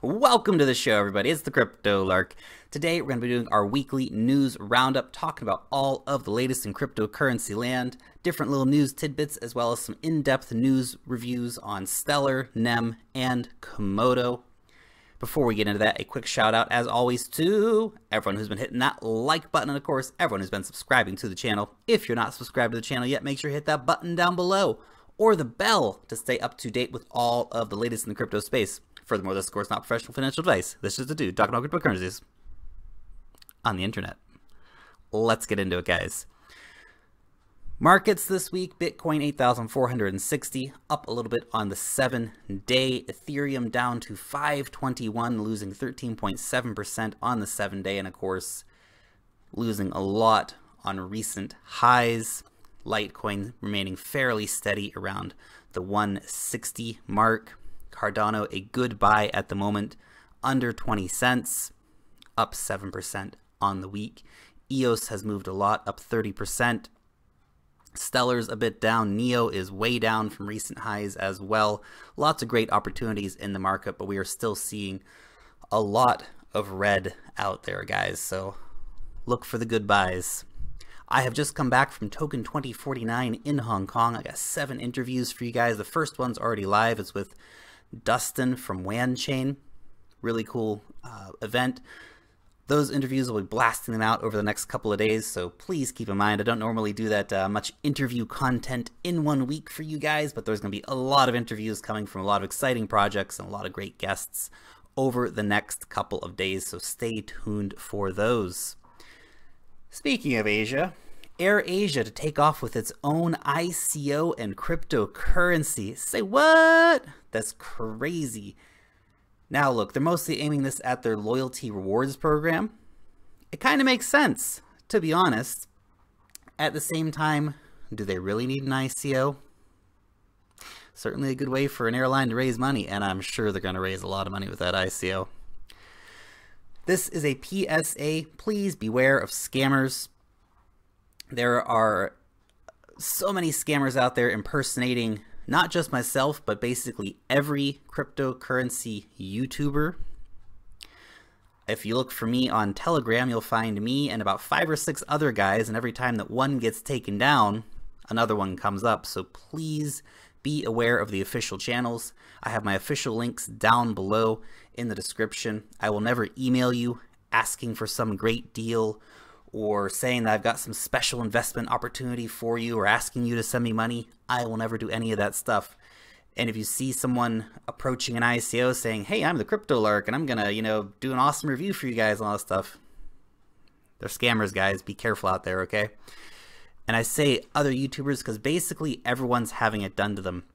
Welcome to the show, everybody. It's the Crypto Lark. Today, we're going to be doing our weekly news roundup, talking about all of the latest in cryptocurrency land, different little news tidbits, as well as some in-depth news reviews on Stellar, NEM, and Komodo. Before we get into that, a quick shout out, as always, to everyone who's been hitting that like button, and of course, everyone who's been subscribing to the channel. If you're not subscribed to the channel yet, make sure you hit that button down below, or the bell to stay up to date with all of the latest in the crypto space. Furthermore, this, of course, not professional financial advice. This is a dude talking about cryptocurrencies on the internet. Let's get into it, guys. Markets this week: Bitcoin 8,460, up a little bit on the 7-day. Ethereum down to 521, losing 13.7% on the 7-day, and of course, losing a lot on recent highs. Litecoin remaining fairly steady around the 160 mark. Cardano, a good buy at the moment, under 20 cents, up 7% on the week. EOS has moved a lot, up 30%. Stellar's a bit down. Neo is way down from recent highs as well. Lots of great opportunities in the market, but we are still seeing a lot of red out there, guys. So look for the good buys. I have just come back from Token 2049 in Hong Kong. I got 7 interviews for you guys. The first one's already live. It's with Dustin from Wan Chain. Really cool event. Those interviews will be blasting them out over the next couple of days, so please keep in mind, I don't normally do that much interview content in 1 week for you guys, but there's going to be a lot of interviews coming from a lot of exciting projects and a lot of great guests over the next couple of days, so stay tuned for those. Speaking of Asia, AirAsia to take off with its own ICO and cryptocurrency. Say what? That's crazy. Now look, they're mostly aiming this at their loyalty rewards program. It kind of makes sense, to be honest. At the same time, do they really need an ICO? Certainly a good way for an airline to raise money, and I'm sure they're going to raise a lot of money with that ICO. This is a PSA. Please beware of scammers. There are so many scammers out there impersonating not just myself, but basically every cryptocurrency YouTuber. If you look for me on Telegram, you'll find me and about 5 or 6 other guys, and every time that one gets taken down, another one comes up. So please be aware of the official channels. I have my official links down below in the description. I will never email you asking for some great deal or saying that I've got some special investment opportunity for you or asking you to send me money. I will never do any of that stuff. And if you see someone approaching an ICO saying, hey, I'm the Crypto Lark and I'm gonna, do an awesome review for you guys and all that stuff, they're scammers, guys. Be careful out there, okay? And I say other YouTubers because basically everyone's having it done to them.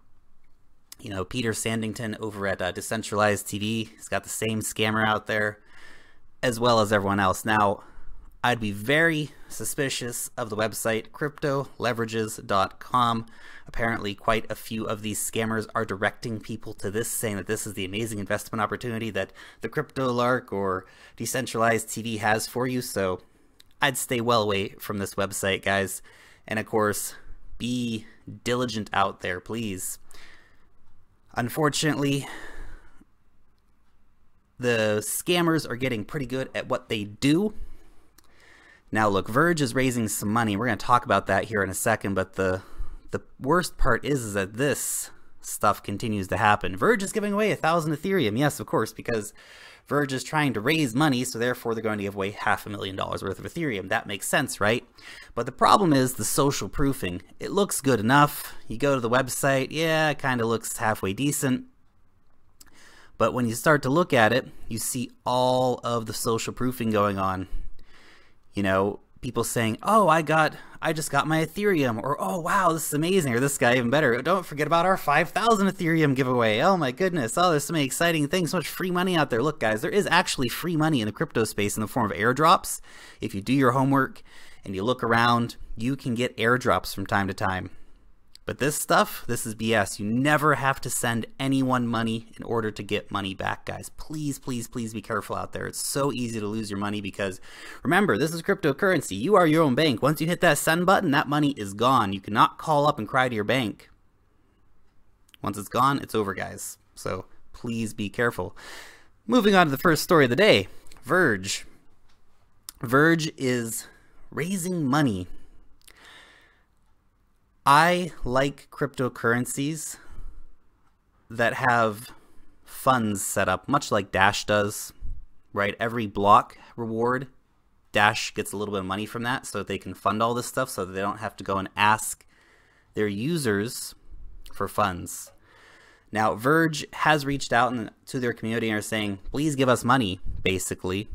Peter Sandington over at Decentralized TV, he's got the same scammer out there, as well as everyone else. Now, I'd be very suspicious of the website cryptoleverages.com. Apparently, quite a few of these scammers are directing people to this, saying that this is the amazing investment opportunity that the Crypto Lark or Decentralized TV has for you. So I'd stay well away from this website, guys. And of course, be diligent out there, please. Unfortunately, the scammers are getting pretty good at what they do. Now look, Verge is raising some money. We're going to talk about that here in a second, but the worst part is that this stuff continues to happen. Verge is giving away 1,000 Ethereum. Yes, of course, because Verge is trying to raise money, so therefore they're going to give away $500,000 worth of Ethereum. That makes sense, right? But the problem is the social proofing. It looks good enough. You go to the website, yeah, it kind of looks halfway decent. But when you start to look at it, you see all of the social proofing going on. People saying, oh, I just got my Ethereum, or oh, wow, this is amazing, or this guy even better. Don't forget about our 5,000 Ethereum giveaway. Oh my goodness. Oh, there's so many exciting things, so much free money out there. Look, guys, there is actually free money in the crypto space in the form of airdrops. If you do your homework and you look around, you can get airdrops from time to time. But this stuff, this is BS. You never have to send anyone money in order to get money back, guys. Please, please, please be careful out there. It's so easy to lose your money because, remember, this is cryptocurrency. You are your own bank. Once you hit that send button, that money is gone. You cannot call up and cry to your bank. Once it's gone, it's over, guys. So please be careful. Moving on to the first story of the day, Verge. Verge is raising money. I like cryptocurrencies that have funds set up, much like Dash does, right? Every block reward, Dash gets a little bit of money from that so that they can fund all this stuff so that they don't have to go and ask their users for funds. Now, Verge has reached out to their community and are saying, please give us money, basically.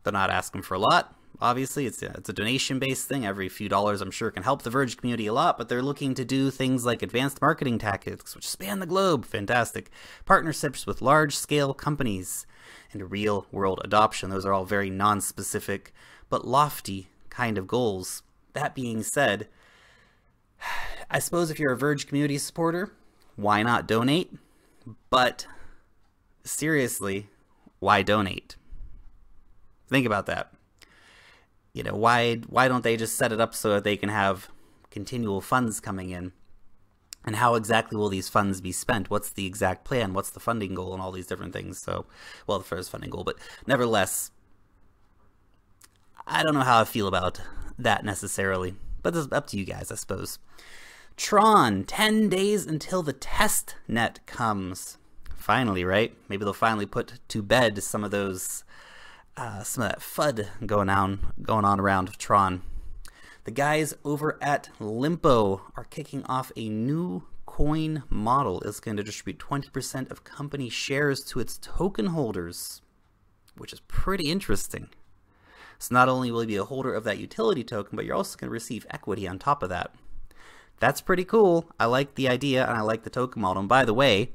They're not asking for a lot. Obviously, it's a donation-based thing. Every few dollars, I'm sure, can help the Verge community a lot, but they're looking to do things like advanced marketing tactics, which span the globe. Fantastic. Partnerships with large-scale companies and real-world adoption. Those are all very non-specific, but lofty kind of goals. That being said, I suppose if you're a Verge community supporter, why not donate? But seriously, why donate? Think about that. You know, why don't they just set it up so that they can have continual funds coming in? And how exactly will these funds be spent? What's the exact plan? What's the funding goal and all these different things? So, well, the first funding goal, but nevertheless, I don't know how I feel about that necessarily, but this is up to you guys, I suppose. Tron, 10 days until the test net comes. Finally, right? Maybe they'll finally put to bed some of those, some of that FUD going on around Tron. The guys over at Limpo are kicking off a new coin model. It's going to distribute 20% of company shares to its token holders, which is pretty interesting. So not only will you be a holder of that utility token, but you're also going to receive equity on top of that. That's pretty cool. I like the idea and I like the token model. And by the way,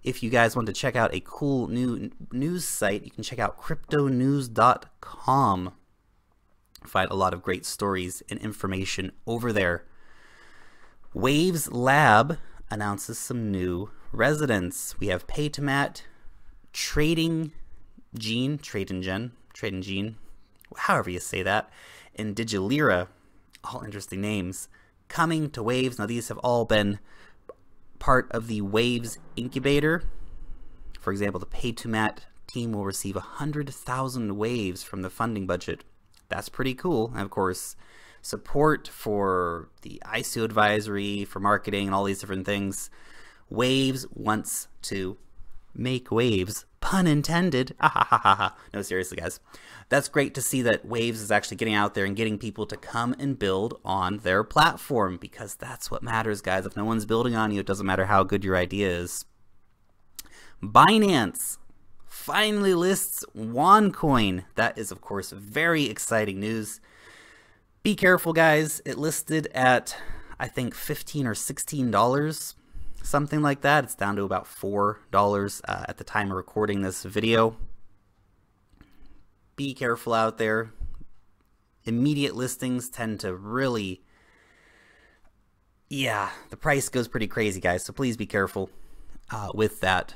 if you guys want to check out a cool new news site, you can check out cryptonews.com. Find a lot of great stories and information over there. Waves Lab announces some new residents. We have Paytomat, Trading Gene, however you say that, and Digilira, all interesting names, coming to Waves. Now these have all been part of the Waves incubator. For example, the Paytomat team will receive 100,000 Waves from the funding budget. That's pretty cool. And of course, support for the ICO advisory, for marketing, and all these different things. Waves wants to make waves. Pun intended. No, seriously, guys. That's great to see that Waves is actually getting out there and getting people to come and build on their platform, because that's what matters, guys. If no one's building on you, it doesn't matter how good your idea is. Binance finally lists OneCoin. That is, of course, very exciting news. Be careful, guys. It listed at, I think, $15 or $16. Something like that. It's down to about $4 at the time of recording this video. Be careful out there. Immediate listings tend to really, yeah, the price goes pretty crazy, guys. So please be careful with that.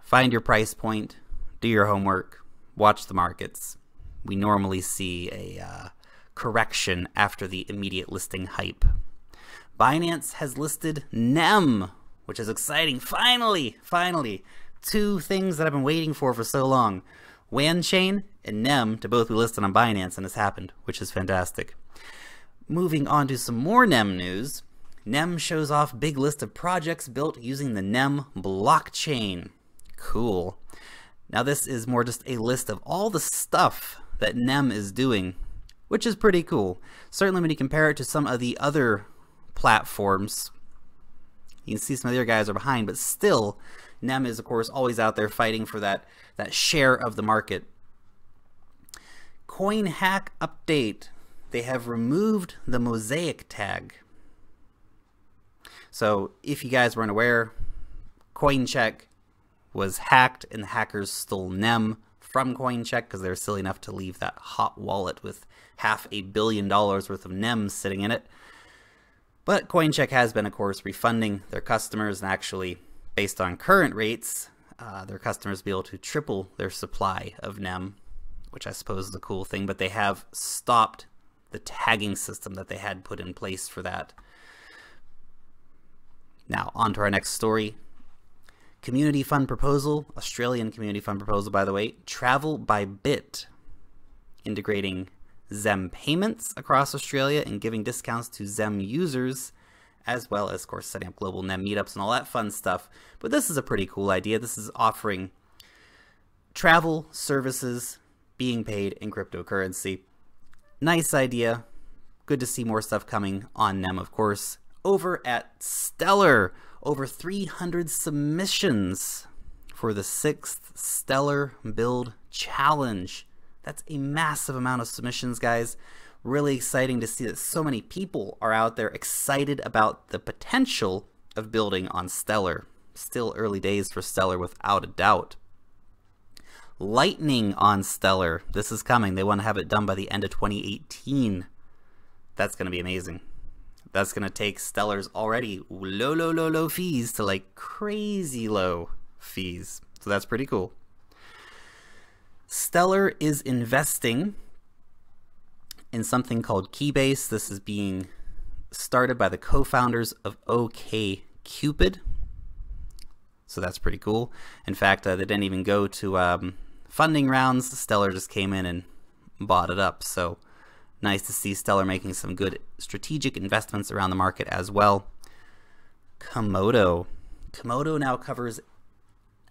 Find your price point, do your homework, watch the markets. We normally see a correction after the immediate listing hype. Binance has listed NEM, which is exciting. Finally, two things that I've been waiting for so long. WanChain and NEM to both be listed on Binance, and it's happened, which is fantastic. Moving on to some more NEM news. NEM shows off big list of projects built using the NEM blockchain. Cool. Now this is more just a list of all the stuff that NEM is doing, which is pretty cool. Certainly when you compare it to some of the other platforms, you can see some of the other guys are behind, but still NEM is, of course, always out there fighting for that share of the market. Coin hack update. They have removed the mosaic tag. So if you guys weren't aware, CoinCheck was hacked and the hackers stole NEM from CoinCheck because they're silly enough to leave that hot wallet with $500 million worth of NEM sitting in it. But CoinCheck has been, of course, refunding their customers, and actually, based on current rates, their customers will be able to triple their supply of NEM, which I suppose is a cool thing, but they have stopped the tagging system that they had put in place for that. Now, on to our next story. Community fund proposal, Australian community fund proposal, by the way, travel by bit, integrating ZEM payments across Australia and giving discounts to ZEM users, as well as, of course, setting up global NEM meetups and all that fun stuff. But this is a pretty cool idea. This is offering travel services being paid in cryptocurrency. Nice idea. Good to see more stuff coming on NEM, of course. Over at Stellar, over 300 submissions for the 6th Stellar Build Challenge. That's a massive amount of submissions, guys. Really exciting to see that so many people are out there excited about the potential of building on Stellar. Still early days for Stellar without a doubt. Lightning on Stellar. This is coming. They want to have it done by the end of 2018. That's going to be amazing. That's going to take Stellar's already low fees to like crazy low fees. So that's pretty cool. Stellar is investing in something called Keybase. This is being started by the co-founders of OkCupid. So that's pretty cool. In fact, they didn't even go to funding rounds. Stellar just came in and bought it up. So nice to see Stellar making some good strategic investments around the market as well. Komodo. Komodo now covers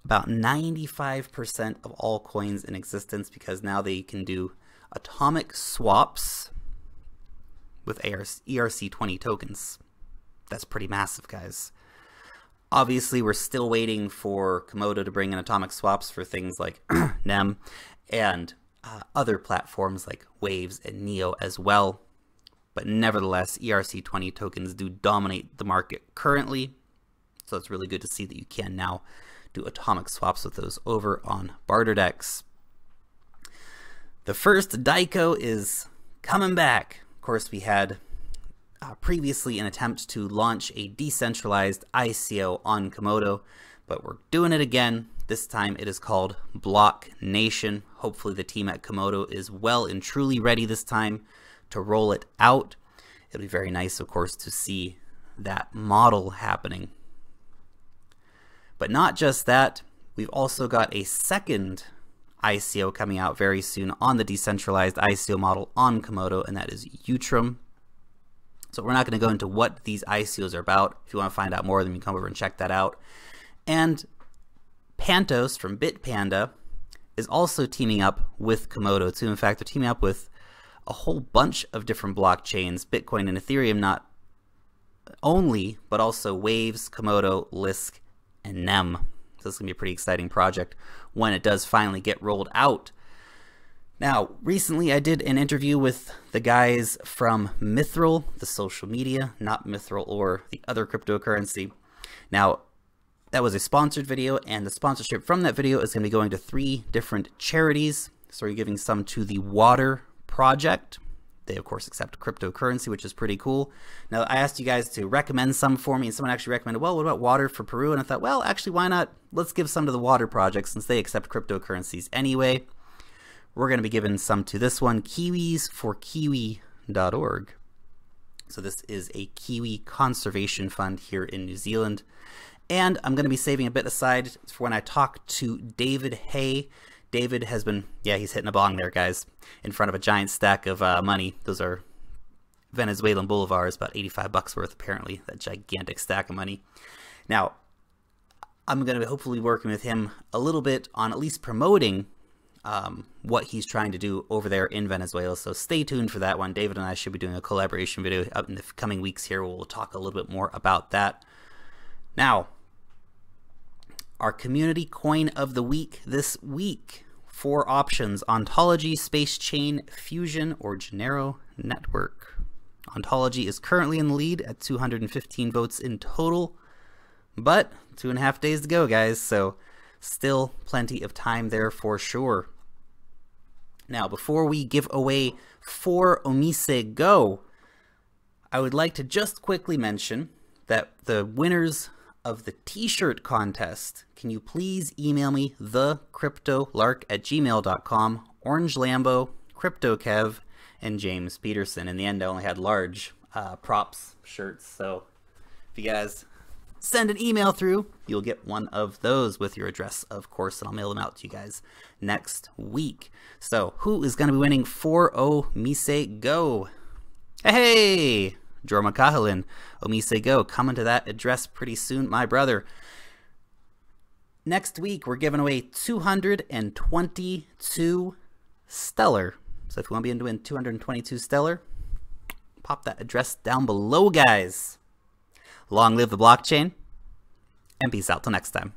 about 95% of all coins in existence because now they can do atomic swaps with ERC20 tokens. That's pretty massive, guys. Obviously, we're still waiting for Komodo to bring in atomic swaps for things like NEM and other platforms like Waves and Neo as well. But nevertheless, ERC20 tokens do dominate the market currently. So it's really good to see that you can now do atomic swaps with those over on BarterDex. The first DICO is coming back. Of course, we had previously an attempt to launch a decentralized ICO on Komodo, but we're doing it again. This time it is called Block Nation. Hopefully the team at Komodo is well and truly ready this time to roll it out. It'll be very nice, of course, to see that model happening. But not just that, we've also got a second ICO coming out very soon on the decentralized ICO model on Komodo, and that is Utrum. So we're not going to go into what these ICOs are about. If you want to find out more, then you can come over and check that out. And Pantos from Bitpanda is also teaming up with Komodo too. In fact, they're teaming up with a whole bunch of different blockchains, Bitcoin and Ethereum not only, but also Waves, Komodo, Lisk, and NEM. So this is going to be a pretty exciting project when it does finally get rolled out. Now, recently I did an interview with the guys from Mithril, the social media, not Mithril or the other cryptocurrency. Now, that was a sponsored video, and the sponsorship from that video is going to be going to 3 different charities. So we're giving some to the Water Project. They, of course, accept cryptocurrency, which is pretty cool. Now, I asked you guys to recommend some for me, and someone actually recommended, well, what about water for Peru? And I thought, well, actually, why not? Let's give some to the Water Project since they accept cryptocurrencies anyway. We're going to be giving some to this one, kiwis4kiwi.org. So this is a kiwi conservation fund here in New Zealand. And I'm going to be saving a bit aside for when I talk to David Hay. David has been, yeah, he's hitting a bong there, guys, in front of a giant stack of money. Those are Venezuelan bolivars, about 85 bucks worth, apparently, that gigantic stack of money. Now, I'm going to be hopefully working with him a little bit on at least promoting what he's trying to do over there in Venezuela. So stay tuned for that one. David and I should be doing a collaboration video up in the coming weeks here. We'll talk a little bit more about that. Now, our community coin of the week this week. 4 options: Ontology, Space Chain, Fusion, or Genero Network. Ontology is currently in the lead at 215 votes in total, but 2.5 days to go, guys, so still plenty of time there for sure. Now, before we give away 4 Omise Go, I would like to just quickly mention that the winners of the t-shirt contest, can you please email me thecryptolark@gmail.com, Orange Lambo, CryptoKev, and James Peterson. In the end, I only had large props shirts, so if you guys send an email through, you'll get one of those with your address, of course, and I'll mail them out to you guys next week. So who is going to be winning 4-0 Mise Go? Hey, Jorma Kahalin, Omise Go, coming to that address pretty soon, my brother. Next week, we're giving away 222 Stellar. So if you want to be in to win 222 Stellar, pop that address down below, guys. Long live the blockchain, and peace out till next time.